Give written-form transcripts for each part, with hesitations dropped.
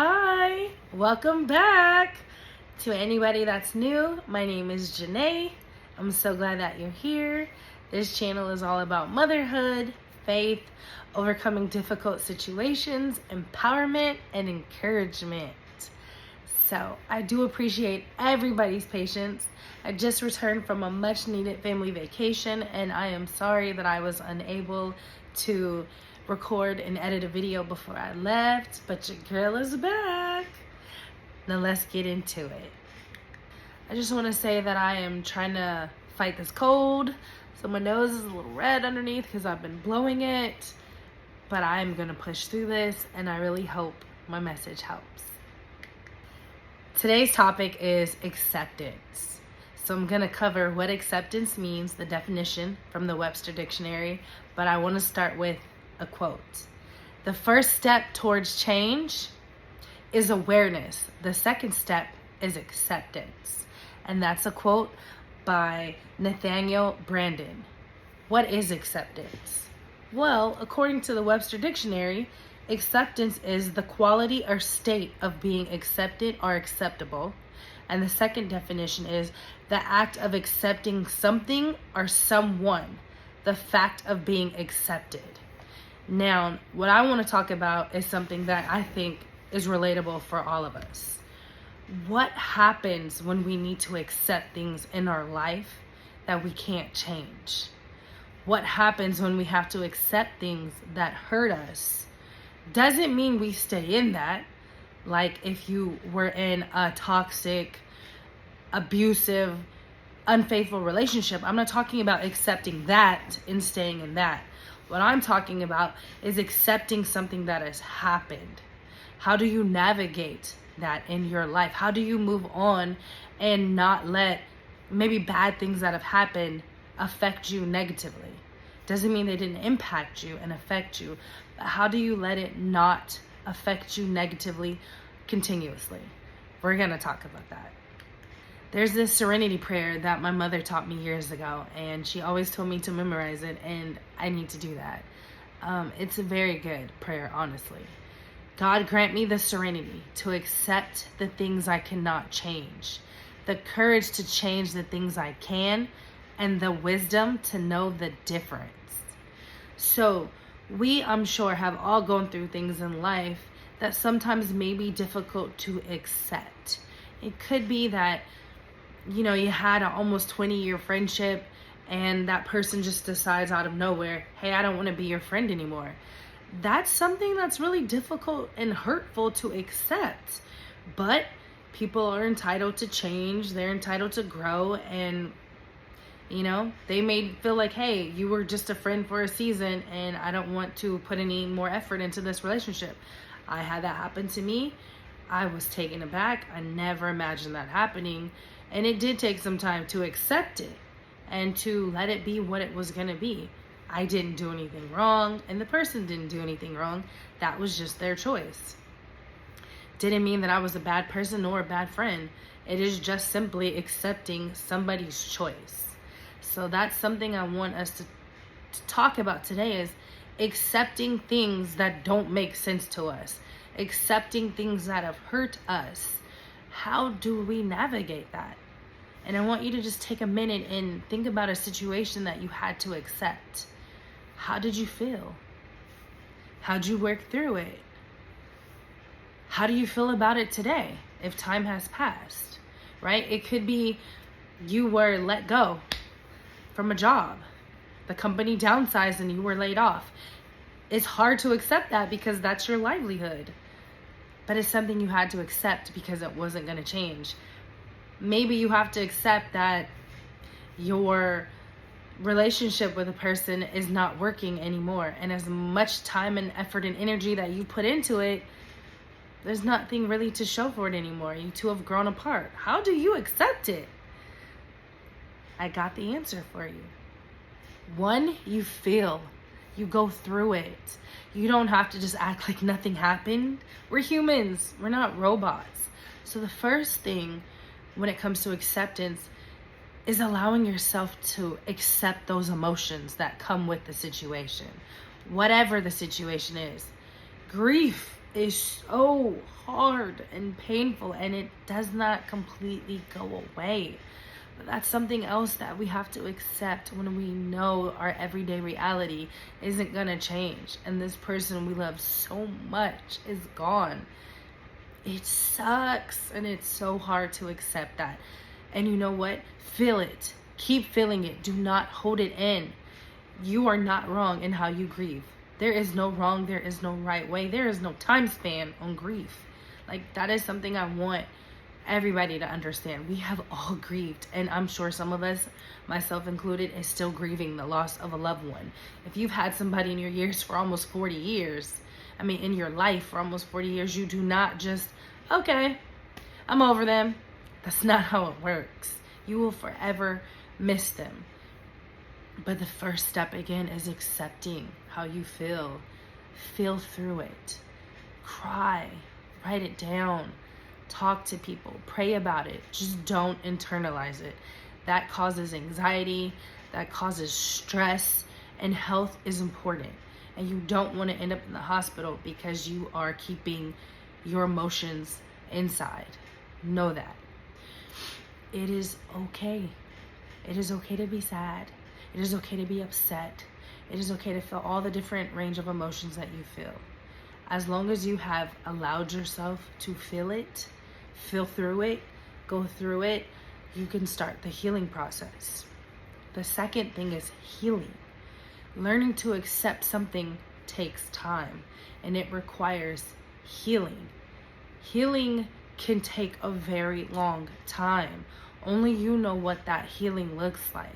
Hi, welcome back. To anybody that's new, my name is Janae. I'm so glad that you're here. This channel is all about motherhood, faith, overcoming difficult situations, empowerment, and encouragement. So I do appreciate everybody's patience. I just returned from a much needed family vacation, and I am sorry that I was unable to record and edit a video before I left, but your girl is back. Now let's get into it. I just want to say that I am trying to fight this cold, so my nose is a little red underneath because I've been blowing it, but I am going to push through this, and I really hope my message helps. Today's topic is acceptance. So I'm going to cover what acceptance means, the definition from the Webster Dictionary, but I want to start with a quote. The first step towards change is awareness. The second step is acceptance. And that's a quote by Nathaniel Branden. What is acceptance? Well, according to the Webster Dictionary, acceptance is the quality or state of being accepted or acceptable. And the second definition is the act of accepting something or someone, the fact of being accepted. Now, what I want to talk about is something that I think is relatable for all of us. What happens when we need to accept things in our life that we can't change? What happens when we have to accept things that hurt us? Doesn't mean we stay in that. Like if you were in a toxic, abusive, unfaithful relationship, I'm not talking about accepting that and staying in that. What I'm talking about is accepting something that has happened. How do you navigate that in your life? How do you move on and not let maybe bad things that have happened affect you negatively? Doesn't mean they didn't impact you and affect you, but how do you let it not affect you negatively continuously? We're going to talk about that. There's this serenity prayer that my mother taught me years ago, and she always told me to memorize it, and I need to do that. It's a very good prayer, honestly. God grant me the serenity to accept the things I cannot change, the courage to change the things I can, and the wisdom to know the difference. So we, I'm sure, have all gone through things in life that sometimes may be difficult to accept. It could be that you had an almost 20-year friendship and that person just decides out of nowhere, hey, I don't want to be your friend anymore. That's something that's really difficult and hurtful to accept. But people are entitled to change. They're entitled to grow. And, they may feel like, hey, you were just a friend for a season and I don't want to put any more effort into this relationship. I had that happen to me. I was taken aback. I never imagined that happening. And it did take some time to accept it and to let it be what it was going to be. I didn't do anything wrong, and the person didn't do anything wrong. That was just their choice. Didn't mean that I was a bad person or a bad friend. It is just simply accepting somebody's choice. So that's something I want us to talk about today, is accepting things that don't make sense to us. Accepting things that have hurt us. How do we navigate that? And I want you to just take a minute and think about a situation that you had to accept. How did you feel? How'd you work through it? How do you feel about it today if time has passed, right? It could be you were let go from a job. The company downsized and you were laid off. It's hard to accept that because that's your livelihood. But it's something you had to accept because it wasn't going to change. Maybe you have to accept that your relationship with a person is not working anymore. And as much time and effort and energy that you put into it, there's nothing really to show for it anymore. You two have grown apart. How do you accept it? I got the answer for you. One, you feel. You go through it. You don't have to just act like nothing happened. We're humans. We're not robots. So the first thing when it comes to acceptance is allowing yourself to accept those emotions that come with the situation. Whatever the situation is. Grief is so hard and painful, and it does not completely go away. But that's something else that we have to accept when we know our everyday reality isn't gonna change, and this person we love so much is gone. It sucks, and it's so hard to accept that. And you know what? Feel it. Keep feeling it. Do not hold it in. You are not wrong in how you grieve. There is no wrong, there is no right way, there is no time span on grief. Like, that is something I want everybody to understand. We have all grieved, and I'm sure some of us, myself included, is still grieving the loss of a loved one. If you've had somebody in your years for almost 40 years, in your life for almost 40 years, you do not just, okay, I'm over them. That's not how it works. You will forever miss them. But the first step, again, is accepting how you feel. Feel through it. Cry. Write it down. Talk to people. Pray about it. Just don't internalize it. That causes anxiety. That causes stress. And health is important. And you don't want to end up in the hospital because you are keeping your emotions inside. Know that. It is okay. It is okay to be sad. It is okay to be upset. It is okay to feel all the different range of emotions that you feel. As long as you have allowed yourself to feel it, feel through it, go through it, you can start the healing process. The second thing is healing. Learning to accept something takes time, and it requires healing. Healing can take a very long time. Only you know what that healing looks like.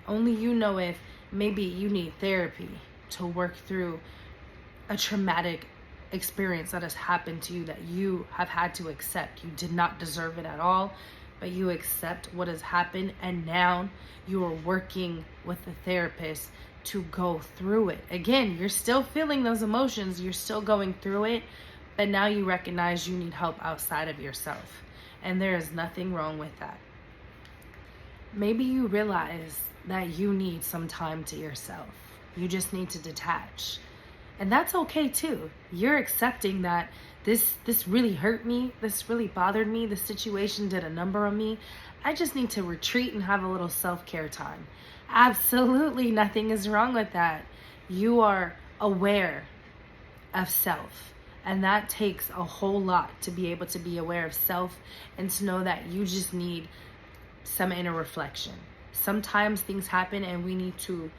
Only you know if maybe you need therapy to work through a traumatic experience that has happened to you that you have had to accept. You did not deserve it at all, but you accept what has happened, and now you are working with the therapist to go through it. Again, you're still feeling those emotions, you're still going through it, but now you recognize you need help outside of yourself, and there is nothing wrong with that. Maybe you realize that you need some time to yourself. You just need to detach. And that's okay too. You're accepting that this really hurt me, this really bothered me, this situation did a number on me. I just need to retreat and have a little self-care time. Absolutely nothing is wrong with that. You are aware of self. And that takes a whole lot to be able to be aware of self and to know that you just need some inner reflection. Sometimes things happen and we need to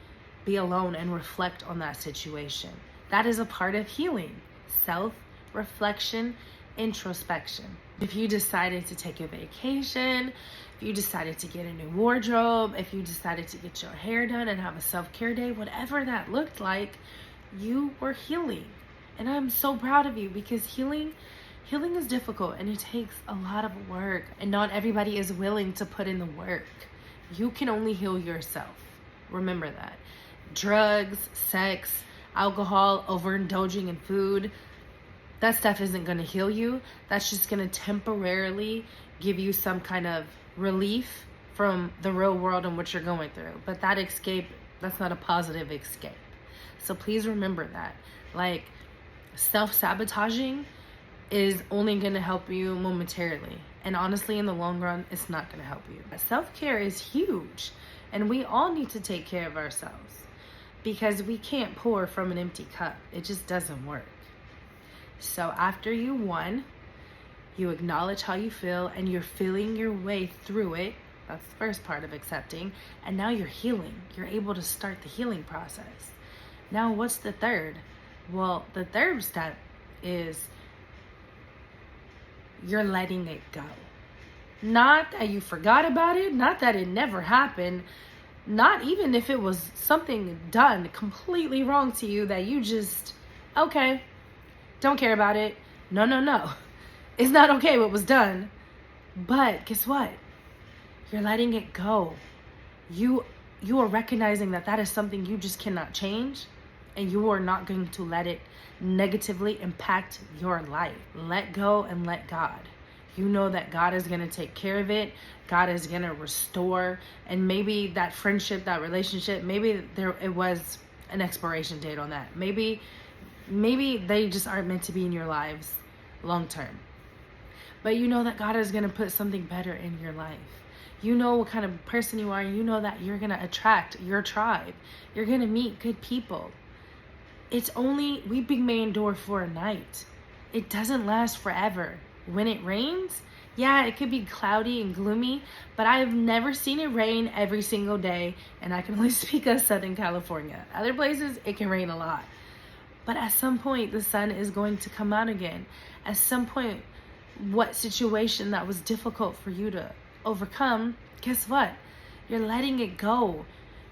be alone and reflect on that situation. That is a part of healing. Self-reflection, introspection. If you decided to take a vacation, if you decided to get a new wardrobe, if you decided to get your hair done and have a self-care day, whatever that looked like, you were healing. And I'm so proud of you, because healing is difficult and it takes a lot of work, and not everybody is willing to put in the work. You can only heal yourself. Remember that. Drugs, sex, alcohol, overindulging in food, that stuff isn't going to heal you. That's just going to temporarily give you some kind of relief from the real world and what you're going through. But that escape, that's not a positive escape. So please remember that. Like, self-sabotaging is only going to help you momentarily. And honestly, in the long run, it's not going to help you. Self-care is huge. And we all need to take care of ourselves, because we can't pour from an empty cup. It just doesn't work. So after you won, you acknowledge how you feel and you're feeling your way through it. That's the first part of accepting. And now you're healing. You're able to start the healing process. Now, what's the third? Well, the third step is you're letting it go. Not that you forgot about it, not that it never happened, not even if it was something done completely wrong to you that you just, okay, don't care about it. No. It's not okay what was done. But guess what? You're letting it go. You are recognizing that is something you just cannot change, and you are not going to let it negatively impact your life. Let go and let God. You know that God is going to take care of it. God is going to restore. And maybe that friendship, that relationship, maybe it was an expiration date on that. Maybe Maybe they just aren't meant to be in your lives long term. But you know that God is going to put something better in your life. You know what kind of person you are. You know that you're going to attract your tribe. You're going to meet good people. We may endure for a night. It doesn't last forever. When it rains, yeah, it could be cloudy and gloomy, but I've never seen it rain every single day, and I can only speak of Southern California. Other places, it can rain a lot. But at some point, the sun is going to come out again. At some point, what situation that was difficult for you to overcome, guess what? You're letting it go.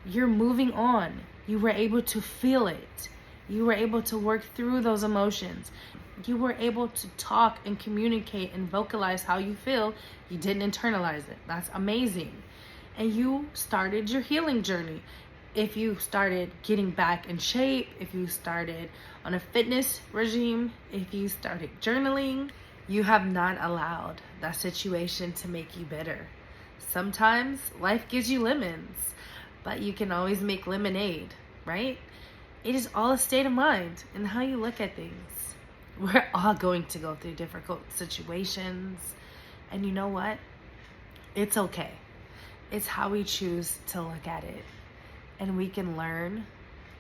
You're moving on. You were able to feel it. You were able to work through those emotions. You were able to talk and communicate and vocalize how you feel. You didn't internalize it. That's amazing. And you started your healing journey. If you started getting back in shape, if you started on a fitness regime, if you started journaling, you have not allowed that situation to make you bitter. Sometimes life gives you lemons, but you can always make lemonade, right? It is all a state of mind and how you look at things. We're all going to go through difficult situations. And you know what? It's okay. It's how we choose to look at it. And we can learn,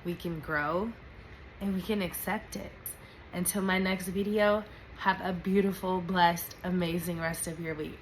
we can grow, and we can accept it. Until my next video, have a beautiful, blessed, amazing rest of your week.